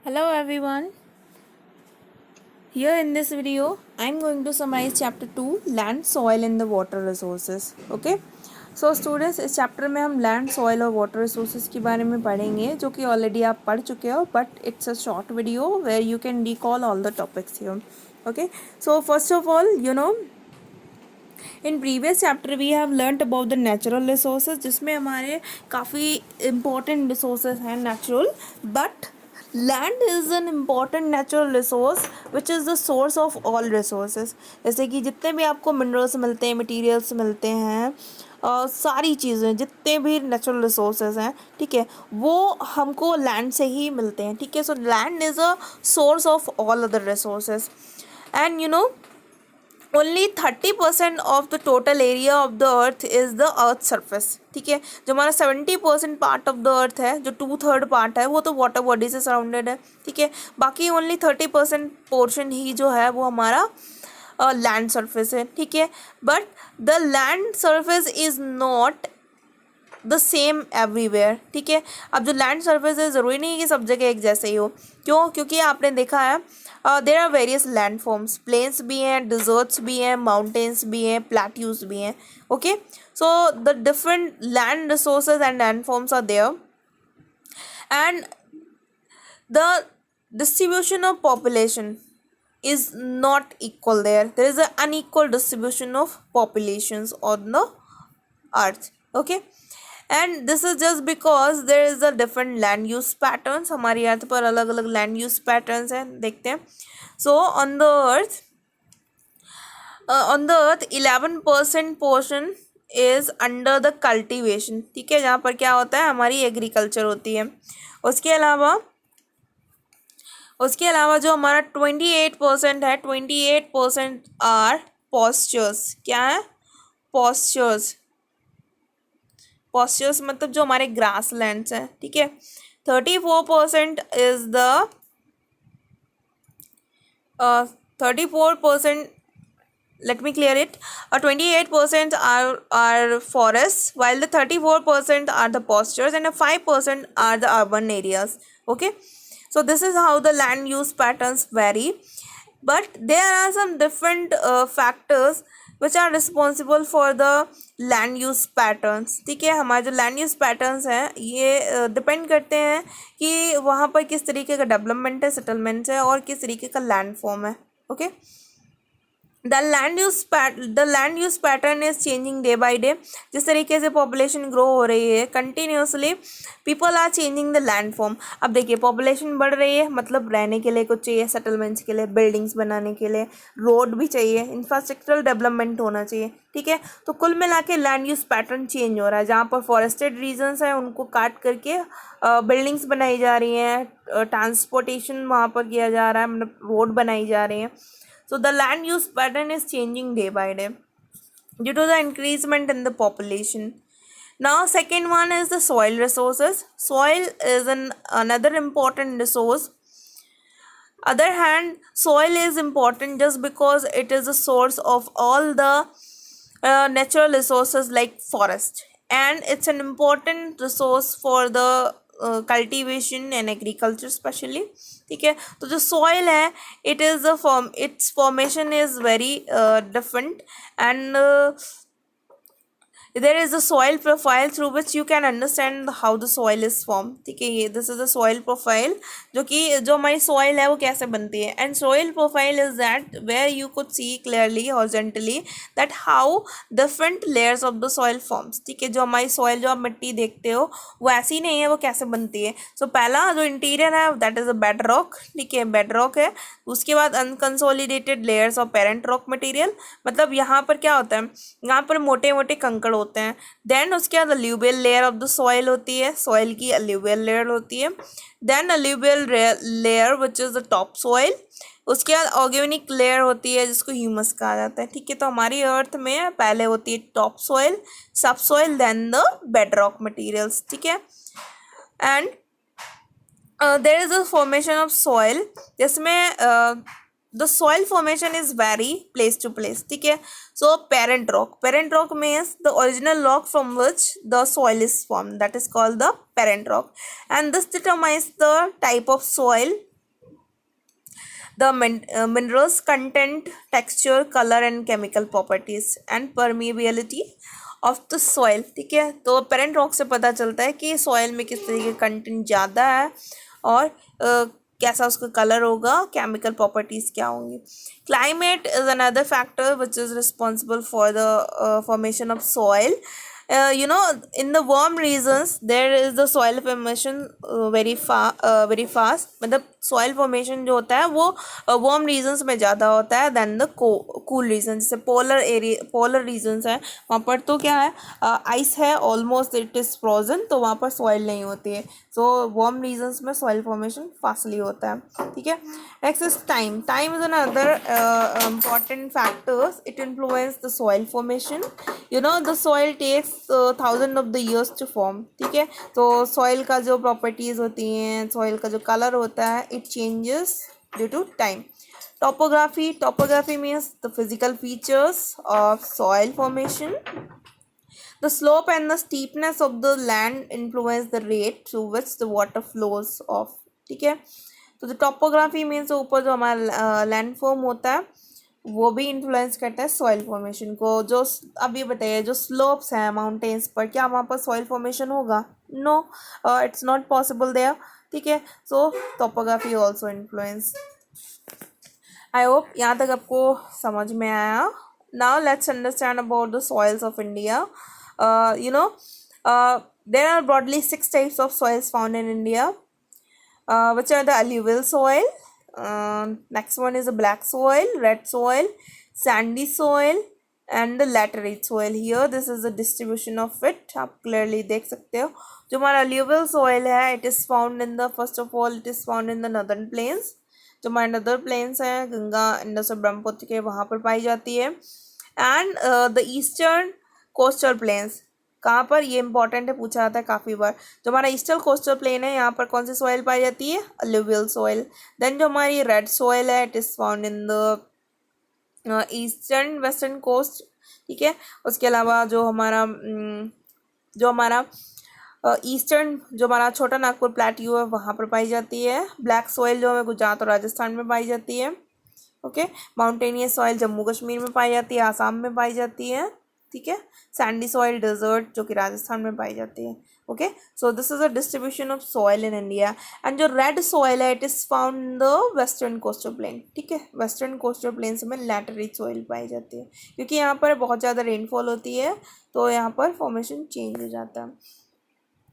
Hello everyone. Here in this video, I am going to summarize chapter 2 land, soil and the water resources. Okay. So students इस chapter में हम land soil और water resources के बारे में पढ़ेंगे जो कि ऑलरेडी आप पढ़ चुके हो but it's a short video where you can recall all the topics here. Okay. So first of all in previous chapter we have learned about the natural resources जिसमें हमारे काफ़ी इम्पोर्टेंट रिसोर्सेज हैं natural. But land is an important natural resource which is the source of all resources. जैसे कि जितने भी आपको minerals मिलते हैं, मटीरियल्स मिलते हैं, सारी चीज़ें जितने भी नेचुरल रिसोर्सेज हैं, ठीक है, वो हमको लैंड से ही मिलते हैं. ठीक है. So land is a source of all other resources and only 30% of the total area of the earth is the earth surface. ठीक है. जो हमारा 70% पार्ट ऑफ द अर्थ है, जो 2/3 पार्ट है, वो तो वाटर बॉडी से सराउंडेड है. ठीक है. बाकी ओनली 30% पोर्शन ही जो है वो हमारा लैंड सरफेस है. ठीक है. But the land surface is not the same everywhere. ठीक है. अब जो लैंड सरफेस है ज़रूरी नहीं है कि सब जगह एक जैसे ही हो. क्यों? क्योंकि आपने देखा है there are various land forms. Plains भी हैं, डिजर्ट्स भी हैं, माउंटेन्स भी हैं, प्लेट्यूज भी हैं. Okay. So the different land resources and land forms are there and the distribution of population is not equal there. There is an unequal distribution of populations on the earth. Okay. And this is just because there is a different land use patterns. हमारी अर्थ पर अलग अलग land use patterns हैं. देखते हैं. So on the earth 11% portion is under the cultivation. ठीक है. जहाँ पर क्या होता है, हमारी एग्रीकल्चर होती है. उसके अलावा जो हमारा 28% है, 28% आर पॉस्चर्स. क्या है? पॉस्चर्स. पॉस्चर्स मतलब जो हमारे ग्रास लैंड्स हैं. ठीक है. 34% is the 34%. let me clear it. 28% are forests while the 34% are the pastures and 5% are the urban areas. Okay. So this is how the land use patterns vary, but there are some different factors which are responsible for the land use patterns. ठीक है. हमारे जो land use patterns हैं ये depend करते हैं कि वहाँ पर किस तरीके का डेवलपमेंट है, सेटलमेंट्स है और किस तरीके का लैंड फॉर्म है. Okay. The land use pattern is changing day by day. जिस तरीके से पॉपुलेशन ग्रो हो रही है continuously, people are changing the land form. अब देखिए, पॉपुलेशन बढ़ रही है मतलब रहने के लिए कुछ चाहिए, सेटलमेंट्स के लिए, बिल्डिंग्स बनाने के लिए, रोड भी चाहिए, इंफ्रास्ट्रक्चरल डेवलपमेंट होना चाहिए. ठीक है. तो कुल मिला के लैंड यूज पैटर्न चेंज हो रहा है. जहाँ पर फॉरेस्टेड रीजन्स हैं उनको काट करके बिल्डिंग्स बनाई जा रही हैं, ट्रांसपोर्टेशन वहाँ पर किया जा रहा है, मतलब रोड बनाई जा रही हैं. So the land use pattern is changing day by day due to the increasement in the population. Now second one is the soil resources. Soil is another important resource. Other hand, soil is important just because it is the source of all the natural resources like forest, and it's an important resource for the cultivation and agriculture specially. ठीक है. तो जो soil है it is a form, it's formation is very different and there is a soil profile through which you can understand how the soil is formed. ठीक है. ये this is a soil profile जो हमारी soil है वो कैसे बनती है. and soil profile is that where you could see clearly horizontally that how different layers of the soil forms. ठीक है. जो हमारी soil, जो आप मिट्टी देखते हो वो ऐसी नहीं है, वो कैसे बनती है. so पहला जो इंटीरियर है that is a bedrock. ठीक है. bedrock है. उसके बाद unconsolidated layers of parent rock material. मतलब यहाँ पर क्या होता है, यहाँ पर मोटे मोटे कंकड़ होते हैं. देन उसके बाद alluvial layer of the soil होती है, सॉइल की अलूवियल लेयर होती है. Then alluvial layer which is the top soil. उसके बाद ऑर्गेनिक लेयर होती है जिसको ह्यूमस कहा जाता है. ठीक है. तो हमारी अर्थ में पहले होती है top soil, sub soil, then the bedrock materials. ठीक है. And there is a formation of soil जिसमें the soil formation is vary place to place. ठीक है. so parent rock means the original rock from which the soil is formed, that is called the parent rock, and this determines the type of soil the minerals content, texture, color and chemical properties and permeability of the soil. ठीक है, तो parent rock से पता चलता है कि soil में किस तरीके का कंटेंट ज़्यादा है और कैसा उसका कलर होगा, केमिकल प्रॉपर्टीज़ क्या होंगी. Climate is another factor which is responsible for the formation of soil. In the warm regions there is the soil formation very fast. मतलब soil formation जो होता है वो warm regions में ज़्यादा होता है than the cool regions. जैसे polar regions है, वहाँ पर तो क्या है, ice है, almost it is frozen, तो वहाँ पर soil नहीं होती है. So warm regions में soil formation fastly होता है. ठीक है. Next is time. Time is another important factors. It influence the soil formation. The soil takes thousand of the years to form. ठीक है, तो सॉइल का जो प्रॉपर्टीज़ होती हैं, सॉइल का जो कलर होता है, it changes due to time. Topography means the physical features of soil formation. The slope and the steepness of the land influence the rate through which the water flows off. ठीक है, तो the topography means ऊपर जो हमारा land form होता है वो भी इन्फ्लुएंस करता है सॉइल फॉर्मेशन को. जो अभी बताइए, जो स्लोप्स हैं माउंटेन्स पर, क्या वहाँ पर सॉइल फॉर्मेशन होगा? No, it's not possible there. ठीक है, so topography also influence. I hope यहाँ तक आपको समझ में आया. Now let's understand about the soils of India. There are broadly 6 types of soils found in India, which are the alluvial soil. Next one is a black soil, red soil, sandy soil and the laterite soil. Here this is the distribution of it. आप clearly देख सकते हो. जो हमारा alluvial soil है, it is found in the, first of all it is found in the northern plains. जो हमारे नदर प्लेन्स हैं, गंगा इंडस और ब्रह्मपुत्र के, वहाँ पर पाई जाती है. And the eastern coastal planes, कहाँ पर, ये इंपॉर्टेंट है, पूछा जाता है काफ़ी बार. जो हमारा ईस्टर्न कोस्टल प्लेन है, यहाँ पर कौन सी सॉइल पाई जाती है? Alluvial soil. देन जो हमारी रेड सॉइल है, it is found in the eastern western coast. ठीक है, उसके अलावा जो हमारा ईस्टर्न, जो हमारा छोटा नागपुर प्लेट्यू है, वहाँ पर पाई जाती है. ब्लैक सॉइल जो हमें गुजरात और राजस्थान में पाई जाती है. Okay, mountainous soil Jammu Kashmir में पाई जाती है, आसाम में पाई जाती है. ठीक है, सैंडी सॉइल डेजर्ट जो कि राजस्थान में पाई जाती है. Okay, so this is a distribution of soil in India. And जो रेड सॉइल है, it is found in the western coastal plain. ठीक है, वेस्टर्न कोस्टल प्लेन्स में लैटराइट सॉइल पाई जाती है, क्योंकि यहाँ पर बहुत ज़्यादा रेनफॉल होती है, तो यहाँ पर फॉर्मेशन चेंज हो जाता है.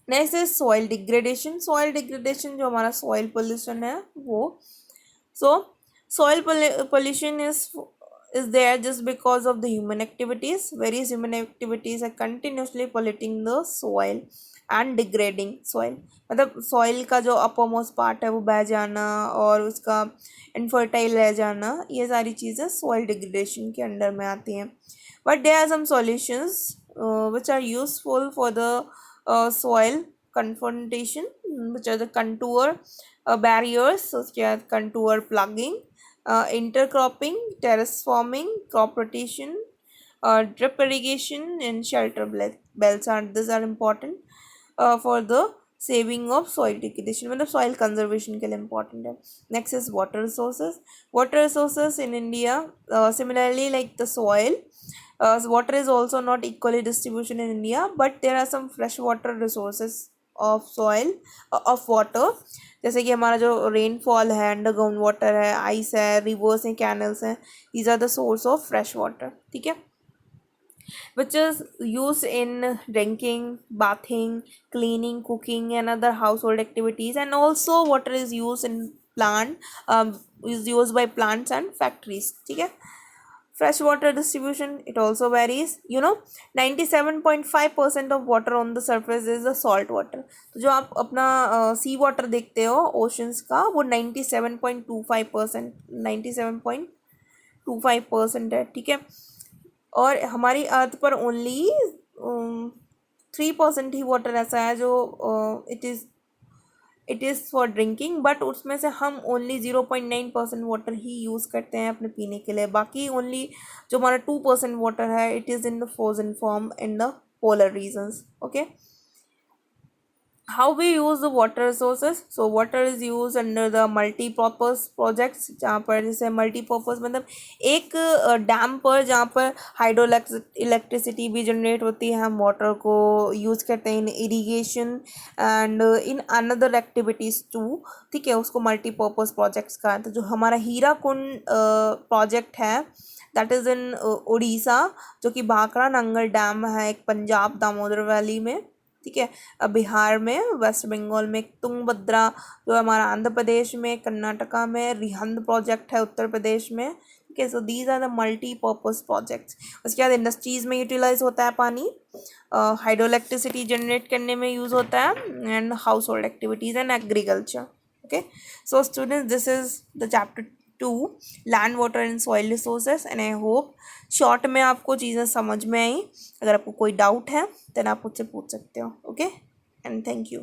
Next is soil degradation. Soil degradation जो हमारा सॉइल पोल्यूशन है वो. सो soil pollution is there just because of the human activities. Various human activities are continuously polluting the soil and degrading soil. मतलब soil का जो uppermost part है वो बह जाना और उसका infertile रह जाना, ये सारी चीज़ें soil degradation के अंडर में आती हैं. But there are some solutions which are useful for the soil confrontation, which are the contour barriers, such as contour plugging, intercropping, terrace forming, crop rotation, drip irrigation and shelter belts these are important for the saving of soil degradation. मतलब soil conservation के लिए important है. Next is water resources. Water resources in India, similarly like the soil, water is also not equally distribution in India, but there are some freshwater resources of soil of water. जैसे कि हमारा जो rainfall है, underground water है, ice है, rivers हैं, canals हैं, these are the source of fresh water. ठीक है, which is used in drinking, bathing, cleaning, cooking and other household activities. And also water is used in is used by plants and factories. ठीक है, fresh water distribution, it also varies. 97.5% of water on the surface is the salt water. तो जो आप अपना सी water देखते हो oceans का, वो 97.25% 97.25% है. ठीक है, और हमारी अर्थ पर ओनली 3% ही वाटर ऐसा है जो it is for drinking, but उसमें से हम ओनली 0.9% वाटर ही यूज़ करते हैं अपने पीने के लिए. बाकी ओनली जो हमारा 2% वाटर है, it is in the frozen form in the polar regions. Okay, how we use the water resources. So water is used under the multi-purpose projects, जहाँ पर जैसे multi-purpose मतलब एक डैम पर जहाँ पर हाइड्रो इलेक्ट्रिसिटी भी जनरेट होती है, हम वाटर को यूज़ करते हैं in irrigation and in another activities too, ठीक है, उसको मल्टीपर्पज़ प्रोजेक्ट्स का। तो जो हमारा हीराकुंड प्रोजेक्ट है दैट इज़ इन उड़ीसा, जो कि भाखड़ा नंगल डैम है एक पंजाब दामोदर वैली में, ठीक है, बिहार में, वेस्ट बंगाल में तुंगभद्रा जो हमारा आंध्र प्रदेश में, कर्नाटका में रिहंद प्रोजेक्ट है उत्तर प्रदेश में, ठीक है। So these are the multipurpose projects. उसके बाद इंडस्ट्रीज़ में यूटिलाइज होता है पानी, हाइड्रो इलेक्ट्रिसिटी जनरेट करने में यूज़ होता है, and house hold activities and agriculture. Okay, so students this is the chapter 2 land water and soil resources, and I hope short में आपको चीज़ें समझ में आई। अगर आपको कोई डाउट है देन आप मुझसे पूछ सकते हो। Okay, and thank you.